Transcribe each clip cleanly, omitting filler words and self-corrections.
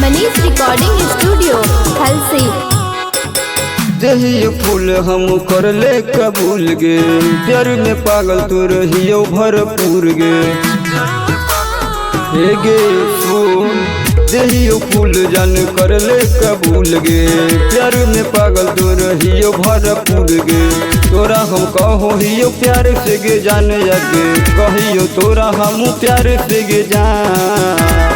Manish recording studio Halsi. दही फूल हम कर ले कबूल गे, प्यार में पागल तू रहियो भरपूर गे। हे गे फूल दही फूल जान कर ले कबूल गे, प्यार में पागल तू रहियो भरपूर गे। तोरा हम कहो हियो प्यार से गे जान जाके, कहियो तोरा हम प्यार से गे जान।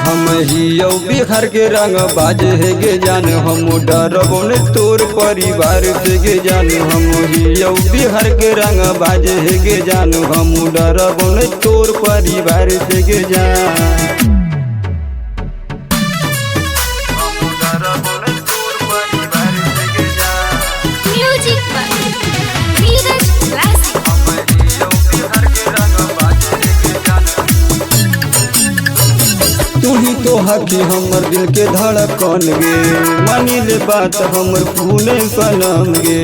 हम हियो बिहार के रंग बाज है गे जान, हम डरबो ने तोर परिवार से गे जान। हम हियो बिहार के रंग बाज है गे जान, हम डरबो ने तोर परिवार से गे जान। म्यूजिक पर नीरज क्लासिक। तू ही तो हकी हमर दिल के धड़कन गे, मानी ले बात हमर खूने सनम गे।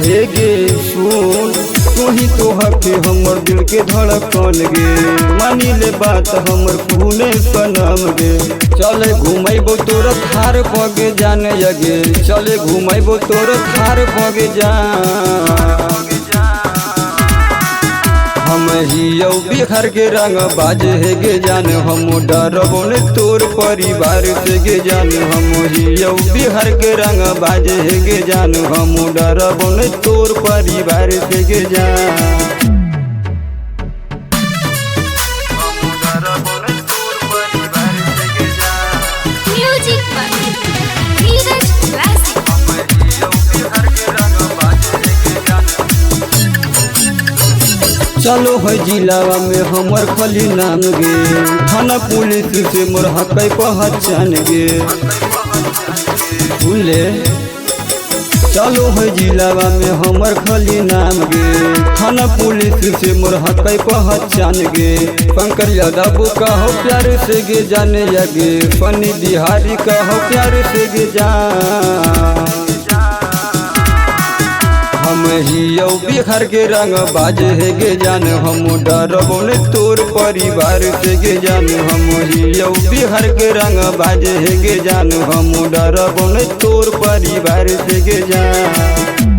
हे गे सुन तू ही तो हकी हमर दिल के धड़कन गे, मानी ले बात हमर खूने सनम गे। चले घुमैबो तोर थार पगे जान यगे, चले घुमैबो तोर थार पगे जान। हम हियो बिहार के रंग बाज है गे जान, हम डरबो ने तोर परिवार से गे जान। हम हियो बिहार के रंग बाज है गे जान, हम डरबो ने तोर परिवार से गे जान। म्यूजिक पर नीरज क्लासिक। चलो है जिलावा में हमर खली नाम गे, थाना पुलिस से मोर हकै पहचान गे। भूले चलो है जिलावा में हमर खली नाम गे, थाना पुलिस से मोर हकै पहचान गे। पंकज यादव कहो प्यार से गे जाने यगे, फनी बिहारी कहो प्यार से गे जान। हम हियो बिहार के रंग बाज है गे जान, हम डरबो ने तोर परिवार से गे जान। हम हियो बिहार के रंग बाज है गे जान, हम डरबो ने तोर परिवार से गे जान।